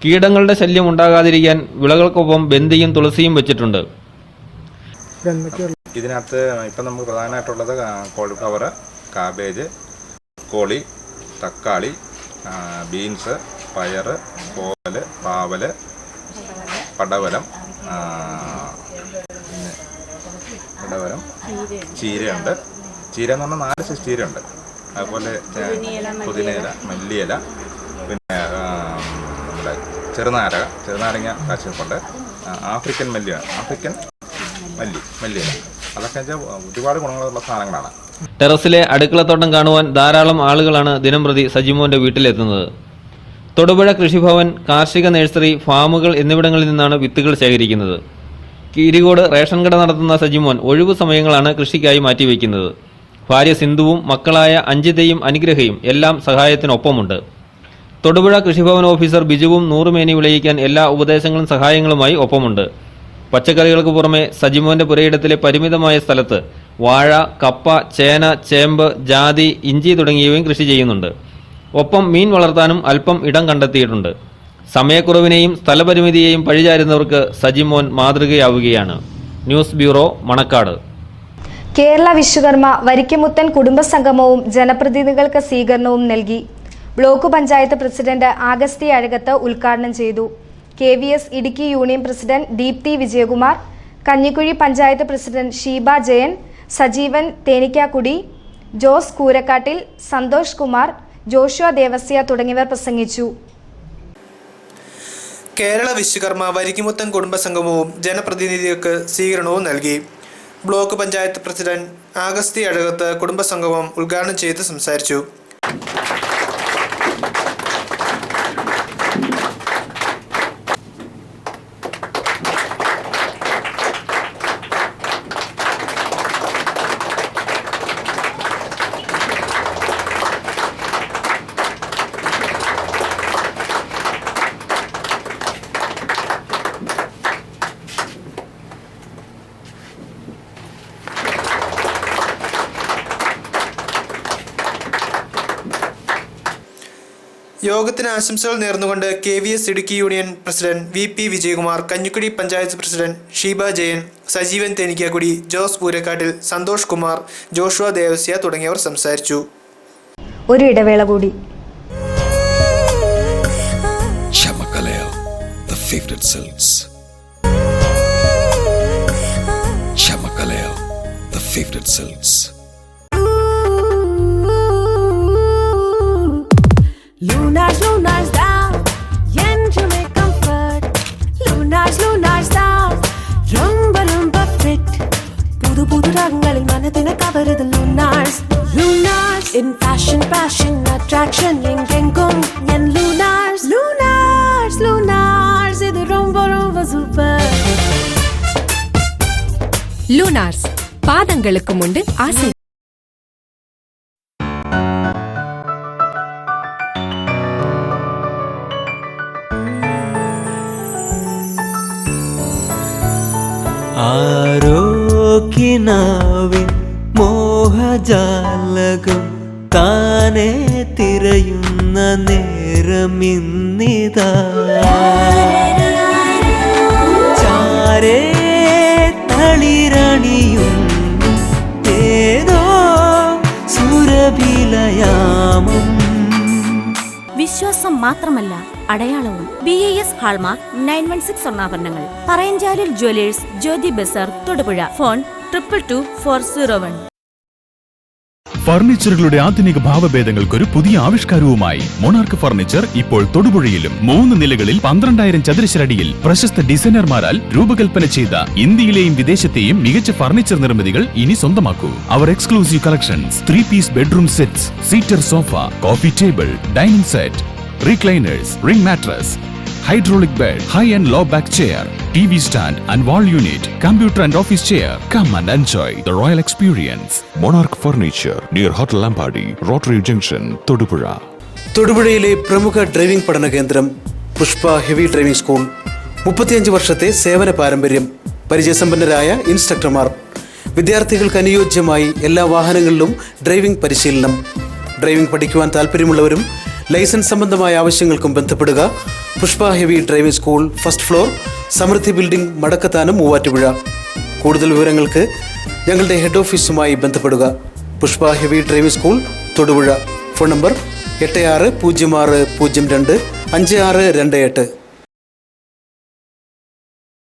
കീടങ്ങളുടെ ശല്യം ഉണ്ടാകാതിരിക്കാൻ വിളകൾക്കൊപ്പം ബന്ദിയും തുളസിയും വെച്ചിട്ടുണ്ട്. ഇതിനകത്ത് ഇപ്പം നമുക്ക് പ്രധാനമായിട്ടുള്ളത് കോളിഫ്ലവർ, കാബേജ്, കോളി, തക്കാളി, ബീൻസ്, പയർ, കോവൽ, പാവൽ, പടവലം, ചീരയുണ്ട്. ചീര എന്ന് പറഞ്ഞാൽ 4 സൈസ് ചീരയുണ്ട്. അതുപോലെ പുതിനയില, മല്ലിയില, പിന്നെ നമ്മുടെ ചെറുനാരങ്ങ കാച്ചിട്ടുണ്ട്. ആഫ്രിക്കൻ മല്ലിയില, അതൊക്കെ ഒരുപാട് ഗുണങ്ങളുള്ള സാധനങ്ങളാണ്. ടെറസിലെ അടുക്കളത്തോട്ടം കാണുവാൻ ധാരാളം ആളുകളാണ് ദിനംപ്രതി സജിമോന്റെ വീട്ടിലെത്തുന്നത്. തൊടുപുഴ കൃഷിഭവൻ, കാർഷിക നഴ്സറി, ഫാമുകൾ എന്നിവിടങ്ങളിൽ നിന്നാണ് വിത്തുകൾ ശേഖരിക്കുന്നത്. കീരികോട് റേഷൻ കട നടത്തുന്ന സജിമോൻ ഒഴിവു സമയങ്ങളാണ് കൃഷിക്കായി മാറ്റിവെക്കുന്നത്. ഭാര്യ സിന്ധുവും മക്കളായ അഞ്ജിതയും അനുഗ്രഹയും എല്ലാം സഹായത്തിനൊപ്പമുണ്ട്. തൊടുപുഴ കൃഷിഭവൻ ഓഫീസർ ബിജുവും 100 മേനി വിളയിക്കാൻ എല്ലാ ഉപദേശങ്ങളും സഹായങ്ങളുമായി ഒപ്പമുണ്ട്. പച്ചക്കറികൾക്ക് പുറമെ സജിമോന്റെ പുരയിടത്തിലെ പരിമിതമായ സ്ഥലത്ത് വാഴ, കപ്പ, ചേന, ചേമ്പ്, ജാതി, ഇഞ്ചി തുടങ്ങിയവയും കൃഷി ചെയ്യുന്നുണ്ട്. ഒപ്പം മീൻ വളർത്താനും അല്പം ഇടം കണ്ടെത്തിയിട്ടുണ്ട്. സമയക്കുറവിനെയും സ്ഥലപരിമിതിയെയും പഴിചാരുന്നവർക്ക് സജിമോൻ മാതൃകയാവുകയാണ്. News bureau, Manakkad. കേരള വിശ്വകർമ്മ വരിക്കമുത്തൻ കുടുംബസംഗമവും ജനപ്രതിനിധികൾക്ക് സ്വീകരണവും നൽകി. ബ്ലോക്ക് പഞ്ചായത്ത് പ്രസിഡന്റ് ആഗസ്തി അഴകത്ത് ഉദ്ഘാടനം ചെയ്തു. KVS Idukki union president Deepthi Vijayakumar, Kanjikuzhi panchayat president Sheeba Jayan, Sajeevan Thenikkakudy, Jose Koorakkattil, Santhosh Kumar, Joshua Devasya തുടങ്ങിയവർ പ്രസംഗിച്ചു. കേരള വിശ്വകർമ്മ വരിക്കുമുത്തൻ കുടുംബസംഗമവും ജനപ്രതിനിധികൾക്ക് സ്വീകരണവും നൽകി. ബ്ലോക്ക് പഞ്ചായത്ത് പ്രസിഡന്റ് ആഗസ്തി അഴകത്ത് കുടുംബസംഗമം ഉദ്ഘാടനം ചെയ്ത് സംസാരിച്ചു. യോഗത്തിന് ആശംസകൾ നേർന്നുകൊണ്ട് KVS Idukki union president VP Vijayakumar, Kanjikudy panchayat president Sheeba Jayan, Sajeevan Thenikkakudy, Jose Poorakkattil, Santhosh Kumar, Joshua Devasya തുടങ്ങിയവർ സംസാരിച്ചു. ഒരു ഇടവേള കൂടി. Chamakalaya, the favorite silks. Chamakalaya, the favorite silks. Lunars, Lunars down, என்றுமே comfort. Lunars, Lunars down, ரொம்ப ரொம்ப fit. புது புது ரகங்களில் மனதினை கவருது Lunars. Lunars in fashion, passion, attraction எங்கெங்கும் என் Lunars. Lunars, Lunars இது ரொம்ப ரொம்ப சூப்பர். Lunars பாதங்களுக்கு முண்டு ஆசை. ആരോക്കിനാവിൻ മോഹജാലകം താനെ തിരയുന്ന നേരമിന്നിതാ ചാരേ തളിരണിയും ഏതോ സുരഭിലയാമം. വിശ്വാസം മാത്രമല്ല അടയാളവും. BAS ഹാൾമാർക്ക് 916 സ്വർണ്ണാഭരണങ്ങൾ. പറയഞ്ചാലിൽ jewellers, Jyothi bazaar, Thodupuzha. Phone 222401. ഫർണിച്ചറുകളുടെ ആധുനിക ഭാവഭേദങ്ങൾക്കൊരു പുതിയ ആവിഷ്കാരവുമായി മൊണാർക്ക് ഫർണിച്ചർ ഇപ്പോൾ തൊടുപുഴയിലും 3 നിലകളിൽ 12,000 ചതുരശ്രടിയിൽ പ്രശസ്ത ഡിസൈനർമാരാൽ രൂപകൽപ്പന ചെയ്ത ഇന്ത്യയിലെയും വിദേശത്തെയും മികച്ച ഫർണിച്ചർ നിർമ്മിതികൾ ഇനി സ്വന്തമാക്കൂ. അവർ exclusive collections 3-piece bedroom sets, seater sofa, coffee table, dining set, recliners, ring mattress, hydraulic bed, high and low back chair, TV stand and wall unit, computer and office chair. Come and enjoy the royal experience. Monarch Furniture near Hotel Lampadi, Rotary Junction, Todupuzha. തൊടുപുഴയിലെ പ്രമുഖ driving പഠന കേന്ദ്രം Pushpa heavy driving school. 35 വർഷത്തെ സേവന പാരമ്പര്യം, പരിചയസമ്പന്നരായ ഇൻസ്ട്രക്ടർമാർ, വിദ്യാർത്ഥികൾക്ക് അനുയോജ്യമായി എല്ലാ വാഹനങ്ങളിലും driving പരിശീലനം. ഡ്രൈവിംഗ് പഠിക്കുവാൻ താല്പര്യമുള്ളവരും ലൈസൻസ് സംബന്ധമായ ആവശ്യങ്ങൾക്കും ബന്ധപ്പെടുക. Pushpa heavy driving school, first floor, സമൃദ്ധി ബിൽഡിംഗ്, മടക്കത്താനം, മൂവാറ്റുപുഴ. കൂടുതൽ വിവരങ്ങൾക്ക് ഞങ്ങളുടെ ഹെഡ് ഓഫീസുമായി ബന്ധപ്പെടുക. Pushpa heavy driving school, Thodupuzha. Phone number 8606025628.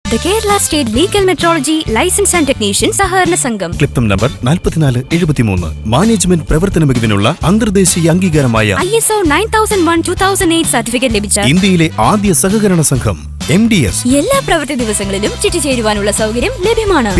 The Kerala State Legal Metrology License and Technician സഹകരണ സംഘം. ക്ലിപ്തം നമ്പർ 4473. മാനേജ്മെന്റ് പ്രവർത്തന മികവിനുള്ള അന്തർദേശീയ അംഗീകാരമായ ISO 9001:2008 സർട്ടിഫിക്കറ്റ് ലഭിച്ച ഇന്ത്യയിലെ ആദ്യ സഹകരണ സംഘം MDS. എല്ലാ പ്രവൃത്തി ദിവസങ്ങളിലും ചിട്ടിചേരുവാനുള്ള സൗകര്യം ലഭ്യമാണ്.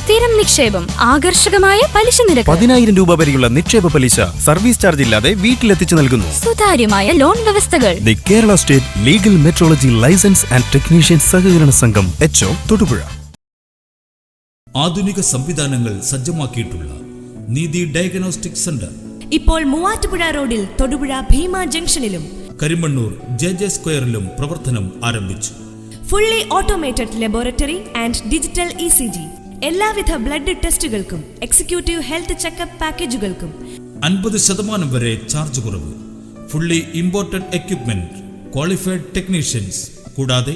സ്ഥിരം നിക്ഷേപം, ആകർഷകമായ പലിശ നിരക്ക്, 10,000 രൂപ വരെയുള്ള നിക്ഷേപ പലിശ സർവീസ് ചാർജ് ഇല്ലാതെ വീട്ടിലെത്തിച്ചു നൽകുന്നു. സുതാര്യമായ ലോൺ വ്യവസ്ഥകൾ. The Kerala state legal metrology licence and technician സഹകരണ സംഘം, HO, തൊടുപുഴ. ആധുനിക സംവിധാനങ്ങൾ സജ്ജമാക്കിയിട്ടുള്ള നീതി ഡയഗ്നോസ്റ്റിക് സെന്റർ ഇപ്പോൾ മൂവാറ്റുപുഴ റോഡിൽ തൊടുപുഴ ഭീമ ജംഗ്ഷനിലും കരിമണ്ണൂർ JJ സ്ക്വയറിലും പ്രവർത്തനം ആരംഭിച്ചു. Fully automated laboratory and digital ECG, എല്ലാവിധ ബ്ലഡ് ടെസ്റ്റുകൾക്കും എക്സിക്യൂട്ടീവ് ഹെൽത്ത് ചെക്കപ്പ് പാക്കേജുകൾക്കും 50% വരെ ചാർജ് കുറവ്. Fully imported equipment, qualified technicians, കൂടാതെ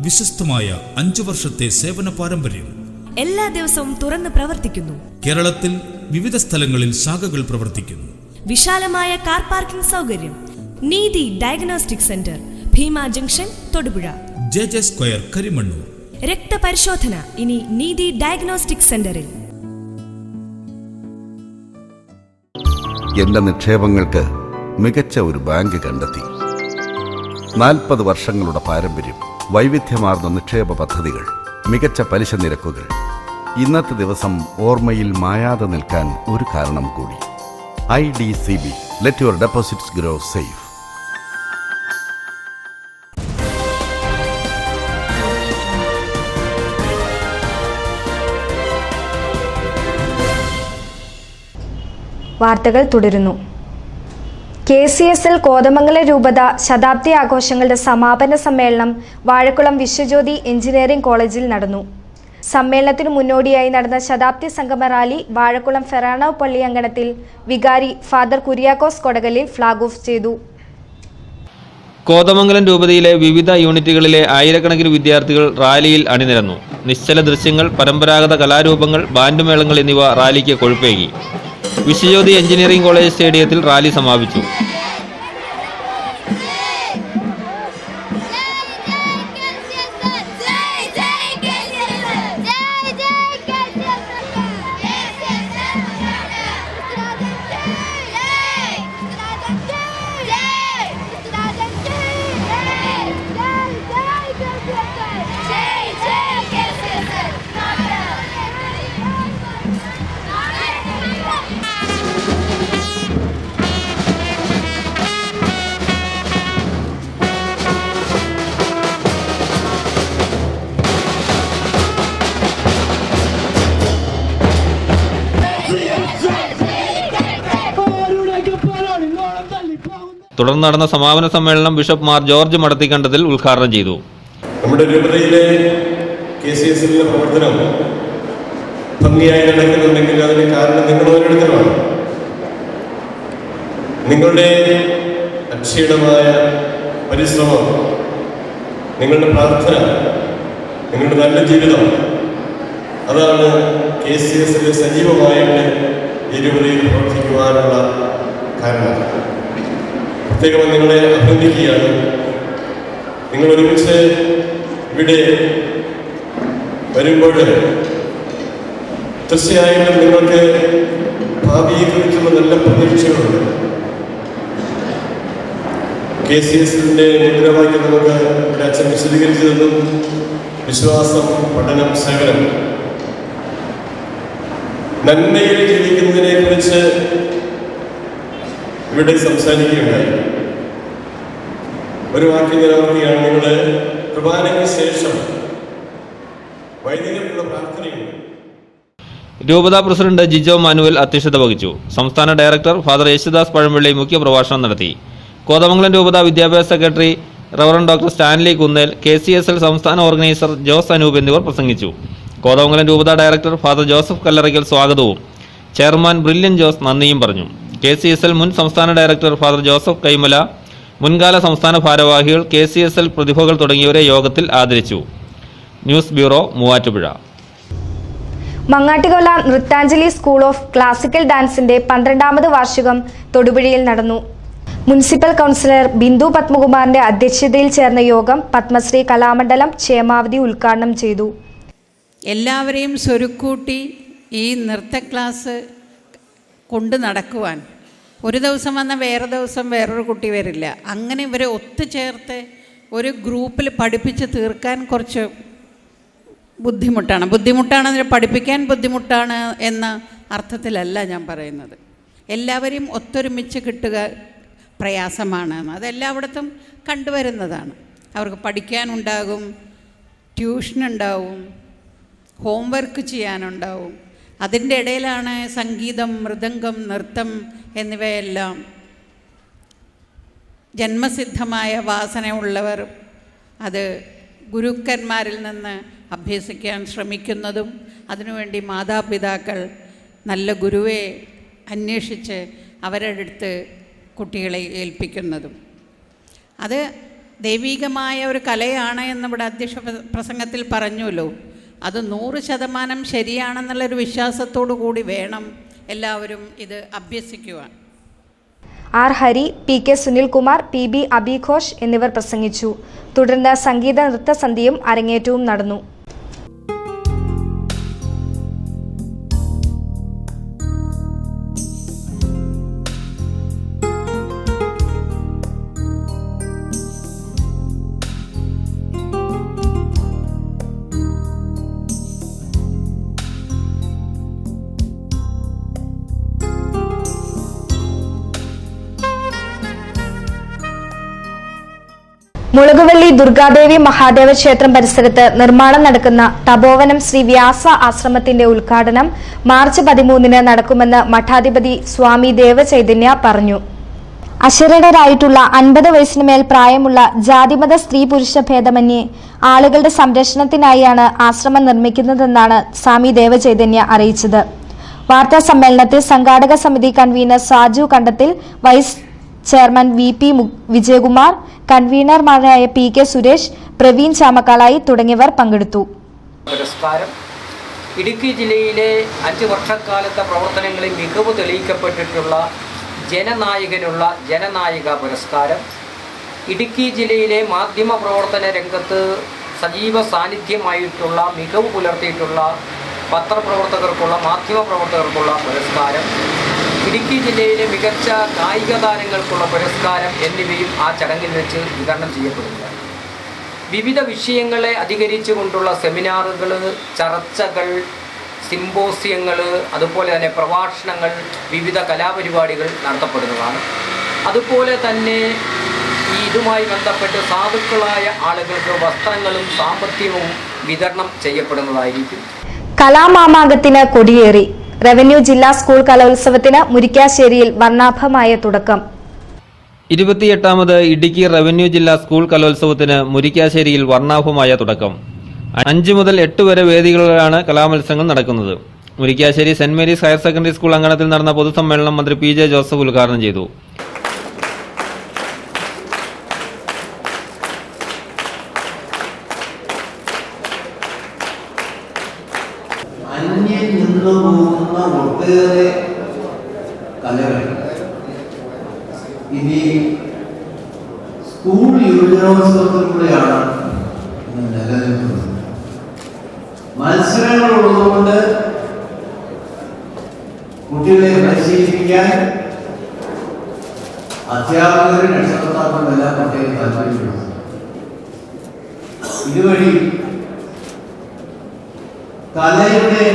വിശ്വസ്തമായ 5 വർഷത്തെ സേവന പാരമ്പര്യം. എല്ലാ ദിവസവും തുറന്ന് പ്രവർത്തിക്കുന്നു. കേരളത്തിൽ വിവിധ സ്ഥലങ്ങളിൽ ശാഖകൾ പ്രവർത്തിക്കുന്നു. വിശാലമായ കാർ പാർക്കിംഗ് സൗകര്യം. Neethi diagnostic centre, Bheema junction, Thodupuzha. JJ square, Karimannoor. രക്തപരിശോധന ഇനി നീതി ഡയഗ്നോസ്റ്റിക് സെന്ററിൽ. എന്റെ നിക്ഷേപങ്ങൾക്ക് മികച്ച ഒരു ബാങ്ക് കണ്ടെത്തി. 40 വർഷങ്ങളുടെ പാരമ്പര്യം. വൈവിധ്യമാർന്ന നിക്ഷേപ പദ്ധതികൾ, മികച്ച പലിശ നിരക്കുകൾ. ഇന്നത്തെ ദിവസം ഓർമ്മയിൽ മായാതെ നിൽക്കാൻ ഒരു കാരണം കൂടി. IDCB. Let your deposits grow safe. വാർത്തകൾ തുടരുന്നു. KCSL കോതമംഗലം രൂപത ശതാബ്ദി ആഘോഷങ്ങളുടെ സമാപന സമ്മേളനം വാഴക്കുളം വിശ്വജ്യോതി എഞ്ചിനീയറിംഗ് കോളേജിൽ നടന്നു. സമ്മേളനത്തിനു മുന്നോടിയായി നടന്ന ശതാബ്ദി സംഗമ റാലി വാഴക്കുളം ഫെറാനോ പള്ളി അങ്കണത്തിൽ വികാരി ഫാദർ കുര്യാക്കോസ് കൊടകലിൽ ഫ്ലാഗ് ഓഫ് ചെയ്തു. കോതമംഗലം രൂപതയിലെ വിവിധ യൂണിറ്റുകളിലെ ആയിരക്കണക്കിന് വിദ്യാർത്ഥികൾ റാലിയിൽ അണിനിരന്നു. നിശ്ചല ദൃശ്യങ്ങൾ, പരമ്പരാഗത കലാരൂപങ്ങൾ, ബാൻഡ് മേളങ്ങൾ എന്നിവ റാലിക്ക് കൊഴുപ്പേകി. വിശ്വജ്യോതി എഞ്ചിനീയറിംഗ് കോളേജ് സ്റ്റേഡിയത്തിൽ റാലി സമാപിച്ചു. തുടർന്ന് നടന്ന സമാപന സമ്മേളനം ബിഷപ്പ് മാർ ജോർജ് മടത്തിക്കണ്ടത്തിൽ ഉദ്ഘാടനം ചെയ്തു. നമ്മുടെ രൂപതയിലെ KCSL പ്രവർത്തനം ഭംഗിയായി നടക്കുന്നുണ്ടെങ്കിൽ അതിന് കാരണം നിങ്ങൾ ഓരോരുത്തരുമാണ്. നിങ്ങളുടെ അക്ഷീണമായ പരിശ്രമം, നിങ്ങളുടെ പ്രാർത്ഥന, നിങ്ങളുടെ നല്ല ജീവിതം, അതാണ് KCSL സജീവമായിട്ട് ഈ രൂപതയിൽ പ്രവർത്തിക്കുവാനുള്ള കാരണം. പ്രത്യേകം നിങ്ങളെ അഭിനന്ദിക്കുകയാണ്. നിങ്ങൾ ഒരുമിച്ച് ഇവിടെ വരുമ്പോൾ തീർച്ചയായിട്ടും നിങ്ങൾക്ക് ഭാവിയെക്കുറിച്ചുള്ള നല്ല പ്രതീക്ഷകളുണ്ട്. KCSL മുദ്രാവാക്യം നമുക്ക് ഇവിടെ അച്ഛൻ വിശദീകരിച്ചു തന്നു. വിശ്വാസം, പഠനം, സേവനം. നന്മയിൽ ജീവിക്കുന്നതിനെ കുറിച്ച് ഇവിടെ സംസാരിക്കുകയുണ്ടായി. ഒരു വാക്യം നിലനിർത്തിയാണ്, നിങ്ങൾ കുർബാനയ്ക്ക് ശേഷം വൈദികർക്കുള്ള പ്രാർത്ഥനയുണ്ട്. രൂപതാ പ്രസിഡന്റ് ജിജോ മാനുവൽ അധ്യക്ഷത വഹിച്ചു. സംസ്ഥാന ഡയറക്ടർ ഫാദർ യേശുദാസ് പഴമ്പള്ളി മുഖ്യപ്രഭാഷണം നടത്തി. കോതമംഗലം രൂപതാ വിദ്യാഭ്യാസ secretary reverend doctor Stanley Kunnel, KCSL സംസ്ഥാന ഓർഗനൈസർ ജോസ് അനൂപ് എന്നിവർ പ്രസംഗിച്ചു. കോതമംഗലം രൂപതാ ഡയറക്ടർ ഫാദർ ജോസഫ് കല്ലറയ്ക്കൽ സ്വാഗതവും ചെയർമാൻ ബ്രില്യൻ ജോസ് നന്ദിയും പറഞ്ഞു. KCSL മുൻ സംസ്ഥാന ഡയറക്ടർ ഫാദർ ജോസഫ് കൈമല, മുൻകാല സംസ്ഥാന ഭാരവാഹികൾ, KCSL പ്രതിഭകൾ തുടങ്ങിയവരെ യോഗത്തിൽ ആദരിച്ചു. News bureau, Muvattupuzha. Mangattukola Nrithanjali school of classical ഡാൻസിന്റെ 12ാമത് വാർഷികം തൊടുപുഴയിൽ നടന്നു. മുനിസിപ്പൽ കൗൺസിലർ ബിന്ദു പത്മകുമാറിന്റെ അധ്യക്ഷതയിൽ ചേർന്ന യോഗം പത്മശ്രീ കലാമണ്ഡലം ക്ഷേമാവധി ഉദ്ഘാടനം ചെയ്തു. എല്ലാവരെയും സ്വരുക്കൂട്ടി ഈ നൃത്ത ക്ലാസ് കൊണ്ട് നടക്കുവാൻ ഒരു ദിവസം വന്ന വേറെ ദിവസം വേറൊരു കുട്ടി വരില്ല. അങ്ങനെ ഇവരെ ഒത്തുചേർത്ത് ഒരു ഗ്രൂപ്പിൽ പഠിപ്പിച്ച് തീർക്കാൻ കുറച്ച് ബുദ്ധിമുട്ടാണ്. പഠിപ്പിക്കാൻ ബുദ്ധിമുട്ടാണ് എന്ന അർത്ഥത്തിലല്ല ഞാൻ പറയുന്നത്. എല്ലാവരെയും ഒത്തൊരുമിച്ച് കിട്ടുക പ്രയാസമാണ്. അതെല്ലായിടത്തും കണ്ടുവരുന്നതാണ്. അവർക്ക് പഠിക്കാനുണ്ടാകും, ട്യൂഷനുണ്ടാവും, ഹോംവർക്ക് ചെയ്യാനുണ്ടാവും. അതിൻ്റെ ഇടയിലാണ് സംഗീതം, മൃദംഗം, നൃത്തം എന്നിവയെല്ലാം. ജന്മസിദ്ധമായ വാസനയുള്ളവർ അത് ഗുരുക്കന്മാരിൽ നിന്ന് അഭ്യസിക്കാൻ ശ്രമിക്കുന്നതും അതിനുവേണ്ടി മാതാപിതാക്കൾ നല്ല ഗുരുവെ അന്വേഷിച്ച് അവരുടെ അടുത്ത് കുട്ടികളെ ഏൽപ്പിക്കുന്നതും. അത് ദൈവികമായ ഒരു കലയാണ് എന്നിവിടെ അധ്യക്ഷ പ്രസംഗത്തിൽ പറഞ്ഞുവല്ലോ. അത് 100% ശരിയാണെന്നുള്ളൊരു വിശ്വാസത്തോടു കൂടി വേണം എല്ലാവരും ഇത് അഭ്യസിക്കുവാൻ. R Hari, PK Sunilkumar, PB Abighosh എന്നിവർ പ്രസംഗിച്ചു. തുടർന്ന് സംഗീത നൃത്തസന്ധ്യയും അരങ്ങേറ്റവും നടന്നു. മുളകുവള്ളി ദുർഗാദേവി മഹാദേവ ക്ഷേത്രം പരിസരത്ത് നിർമ്മാണം നടക്കുന്ന തപോവനം ശ്രീ വ്യാസ ആശ്രമത്തിന്റെ ഉദ്ഘാടനം മാർച്ച് 13 നടക്കുമെന്ന് മഠാധിപതി സ്വാമി ദേവചൈതന്യ പറഞ്ഞു. അശരണരായിട്ടുള്ള 50 വയസ്സിന് മേൽ പ്രായമുള്ള ജാതിമത സ്ത്രീ പുരുഷ ഭേദമന്യേ ആളുകളുടെ സംരക്ഷണത്തിനായാണ് ആശ്രമം നിർമ്മിക്കുന്നതെന്നാണ് സ്വാമി ദേവചൈതന്യ അറിയിച്ചത്. വാർത്താ സമ്മേളനത്തിൽ സംഘാടക സമിതി convener Saju Kandathil, vice chairman VP Vijayakumar, കൺവീനർമാരായ PK സുരേഷ്, പ്രവീൺ ചാമക്കാലായി തുടങ്ങിയവർ പങ്കെടുത്തു. പുരസ്കാരം ഇടുക്കി ജില്ലയിലെ 5 വർഷക്കാലത്തെ പ്രവർത്തനങ്ങളിൽ മികവ് തെളിയിക്കപ്പെട്ടിട്ടുള്ള ജനനായകനുള്ള ജനനായിക പുരസ്കാരം, ഇടുക്കി ജില്ലയിലെ മാധ്യമ പ്രവർത്തന രംഗത്ത് സജീവ സാന്നിധ്യമായിട്ടുള്ള മികവ് പുലർത്തിയിട്ടുള്ള പത്രപ്രവർത്തകർക്കുള്ള മാധ്യമ പ്രവർത്തകർക്കുള്ള പുരസ്കാരം, ഇടുക്കി ജില്ലയിലെ മികച്ച കായിക താരങ്ങൾക്കുള്ള പുരസ്കാരം എന്നിവയും ആ ചടങ്ങിൽ വെച്ച് വിതരണം ചെയ്യപ്പെടുന്നു. വിവിധ വിഷയങ്ങളെ അധികരിച്ചുകൊണ്ടുള്ള സെമിനാറുകൾ, ചർച്ചകൾ, സിമ്പോസിയങ്ങൾ, അതുപോലെ തന്നെ പ്രഭാഷണങ്ങൾ, വിവിധ കലാപരിപാടികൾ നടത്തപ്പെടുന്നതാണ്. അതുപോലെ തന്നെ ഇതുമായി ബന്ധപ്പെട്ട് സാധുക്കളായ ആളുകൾക്ക് വസ്ത്രങ്ങളും സാമ്പത്തികവും വിതരണം ചെയ്യപ്പെടുന്നതായിരിക്കും. കലാമാമാങ്കത്തിന് കൊടിയേറി. റവന്യൂ ജില്ലാ സ്കൂൾ കലോത്സവത്തിന് മുരിക്കാശ്ശേരിയിൽ വർണ്ണാഭമായ തുടക്കം. 28ാമത് ഇടുക്കി റവന്യൂ ജില്ലാ സ്കൂൾ കലോത്സവത്തിന് മുരിക്കാശ്ശേരിയിൽ വർണ്ണാഭമായ തുടക്കം. 5 മുതൽ 8 വരെ വേദികളിലാണ് കലാമത്സരങ്ങൾ നടക്കുന്നത്. Murikkassery Saint Mary's higher secondary school അങ്കണത്തിൽ നടന്ന പൊതുസമ്മേളനം മന്ത്രി PJ ജോസഫ് ഉദ്ഘാടനം ചെയ്തു. അന്യം നിന്നു പോകുന്ന ഒട്ടേറെ കലകൾ ഇനി സ്കൂൾ യുവജനോത്സവത്തിലൂടെയാണ് നിലനിൽക്കുന്നത്. മത്സരങ്ങൾ ഉള്ളതുകൊണ്ട് കുട്ടികളെ പരിശീലിപ്പിക്കാൻ അധ്യാപകരും രക്ഷകർത്താക്കളും എല്ലാം കുട്ടികളെ താല്പര്യപ്പെടുന്നു. ഇതുവഴി കലയുടെ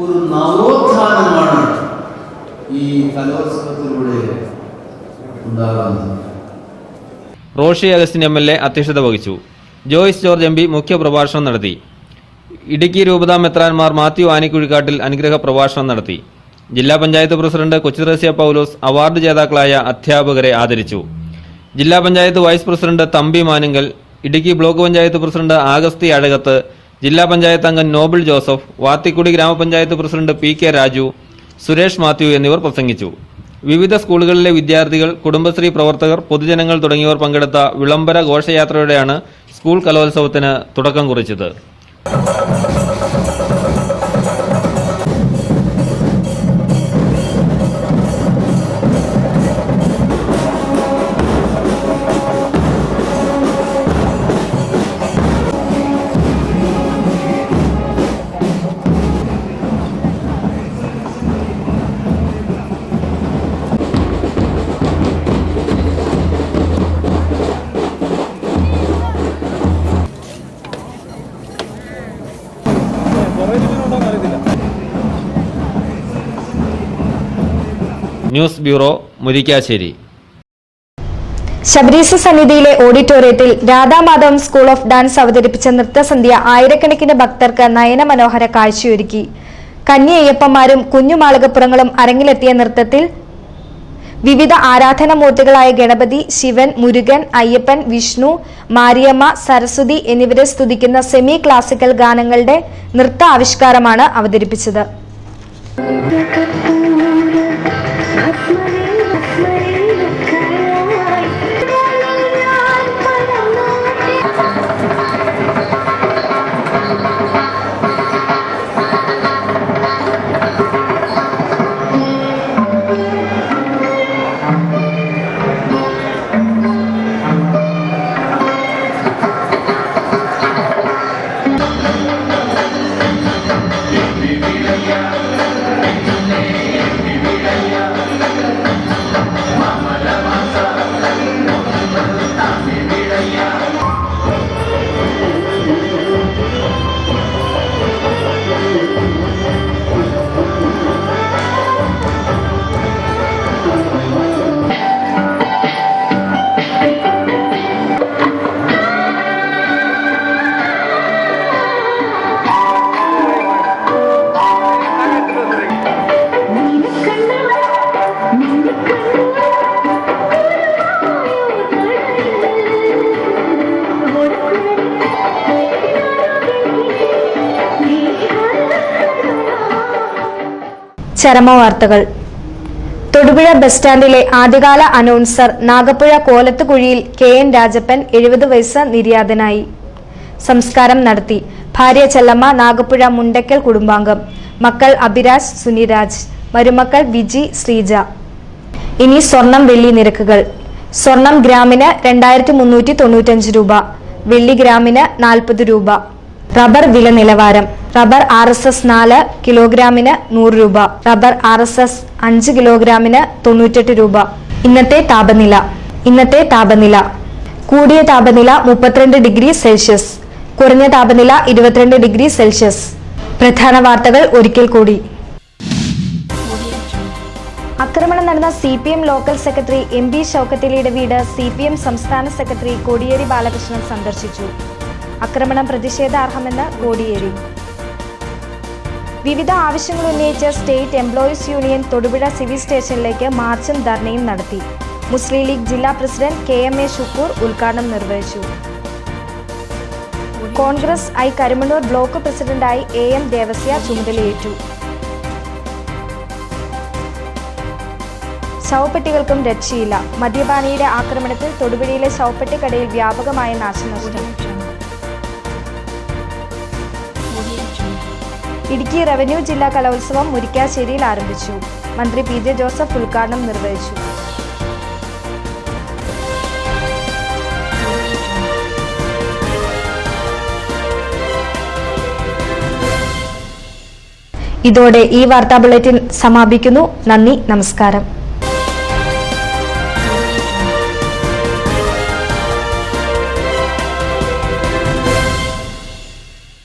ഒരു നവോത്ഥാനമാണ് ഈ കലോത്സവത്തിലൂടെ ഉണ്ടാകുന്നത്. റോഷി അഗസ്റ്റിൻ MLA അധ്യക്ഷത വഹിച്ചു. ജോയ്സ് ജോർജ് MP മുഖ്യപ്രഭാഷണം നടത്തി. ഇടുക്കി രൂപതാ മെത്രാൻമാർ മാത്യു ആനിക്കുഴിക്കാട്ടിൽ അനുഗ്രഹ പ്രഭാഷണം നടത്തി. ജില്ലാ പഞ്ചായത്ത് പ്രസിഡന്റ് കൊച്ചിത്രേസ്യ പൗലോസ് അവാർഡ് ജേതാക്കളായ അധ്യാപകരെ ആദരിച്ചു. ജില്ലാ panchayat vice president Thampi Manunkal, Idukki block panchayat president Augusthy Azhakath, ജില്ലാ പഞ്ചായത്ത് അംഗം നോബിൾ ജോസഫ്, വാത്തിക്കുടി ഗ്രാമപഞ്ചായത്ത് പ്രസിഡന്റ് PK രാജു, സുരേഷ് മാത്യു എന്നിവർ പ്രസംഗിച്ചു. വിവിധ സ്കൂളുകളിലെ വിദ്യാർത്ഥികൾ, കുടുംബശ്രീ പ്രവർത്തകർ, പൊതുജനങ്ങൾ തുടങ്ങിയവർ പങ്കെടുത്ത വിളംബര ഘോഷയാത്രയോടെയാണ് സ്കൂൾ കലോത്സവത്തിന് തുടക്കം കുറിച്ചത്. News bureau, Murikkassery. ശബരീശ സന്നിധിയിലെ ഓഡിറ്റോറിയത്തിൽ രാധാമാധവം സ്കൂൾ ഓഫ് ഡാൻസ് അവതരിപ്പിച്ച നൃത്തസന്ധ്യ ആയിരക്കണക്കിന് ഭക്തർക്ക് നയനമനോഹര കാഴ്ചയൊരുക്കി. കന്യയ്യപ്പന്മാരും കുഞ്ഞുമാളികപ്പുറങ്ങളും അരങ്ങിലെത്തിയ നൃത്തത്തിൽ വിവിധ ആരാധനാമൂർത്തികളായ ഗണപതി, ശിവൻ, മുരുകൻ, അയ്യപ്പൻ, വിഷ്ണു, മാരിയമ്മ, സരസ്വതി എന്നിവരെ സ്തുതിക്കുന്ന സെമി ക്ലാസിക്കൽ ഗാനങ്ങളുടെ നൃത്ത ആവിഷ്കാരമാണ് അവതരിപ്പിച്ചത്. ചരമവാർത്തകൾ. തൊടുപുഴ ബസ് സ്റ്റാൻഡിലെ ആദ്യകാല അനൗൺസർ നാഗപ്പുഴ കോലത്തുകുഴിയിൽ KN രാജപ്പൻ 70 വയസ്സ് നിര്യാതനായി. സംസ്കാരം നടത്തി. ഭാര്യ ചെല്ലമ്മ, നാഗപ്പുഴ മുണ്ടക്കൽ കുടുംബാംഗം. മക്കൾ അഭിരാജ്, സുനിരാജ്. മരുമക്കൾ വിജി, ശ്രീജ. ഇനി സ്വർണം വെള്ളി നിരക്കുകൾ. സ്വർണം ഗ്രാമിന് 2395 രൂപ, വെള്ളി ഗ്രാമിന് 40 രൂപ. റബ്ബർ വില നിലവാരം. റബ്ബർ RSS 4 കിലോഗ്രാമിന് 100 രൂപ, റബ്ബർ RSS 5 കിലോഗ്രാമിന് 98 രൂപ. ഇന്നത്തെ താപനില. കൂടിയ താപനില 32 ഡിഗ്രി സെൽഷ്യസ്, കുറഞ്ഞ താപനില 22 ഡിഗ്രി സെൽഷ്യസ്. പ്രധാന വാർത്തകൾ ഒരിക്കൽ കൂടി. ആക്രമണം നടന്ന CPM ലോക്കൽ സെക്രട്ടറി MB ഷൗക്കത്തലിയുടെ വീട് CPM സംസ്ഥാന സെക്രട്ടറി കോടിയേരി ബാലകൃഷ്ണൻ സന്ദർശിച്ചു. ആക്രമണം പ്രതിഷേധാർഹമെന്ന് കോടിയേരി. വിവിധ ആവശ്യങ്ങൾ ഉന്നയിച്ച് state employees union Thodupuzha civil സ്റ്റേഷനിലേക്ക് മാർച്ചും ധർണയും നടത്തി. മുസ്ലിം ലീഗ് ജില്ലാ പ്രസിഡന്റ് KMA ഷുക്കൂർ ഉദ്ഘാടനം നിർവഹിച്ചു. കോൺഗ്രസ് കരുമണ്ണൂർ ബ്ലോക്ക് പ്രസിഡന്റായി AM ദേവസ്യ ചുമതലയേറ്റു. ശവപ്പെട്ടികൾക്കും രക്ഷയില്ല. മദ്യപാനിയുടെ ആക്രമണത്തിൽ തൊടുപുഴയിലെ ശവപ്പെട്ടിക്കടയിൽ വ്യാപകമായ നാശനഷ്ടം. ഇടുക്കി റവന്യൂ ജില്ലാ കലോത്സവം മുരിക്കാശ്ശേരിയിൽ ആരംഭിച്ചു. മന്ത്രി PJ ജോസഫ് ഉദ്ഘാടനം നിർവഹിച്ചു. ഇതോടെ ഈ വാർത്താ ബുള്ളറ്റിൻ സമാപിക്കുന്നു. നന്ദി, നമസ്കാരം.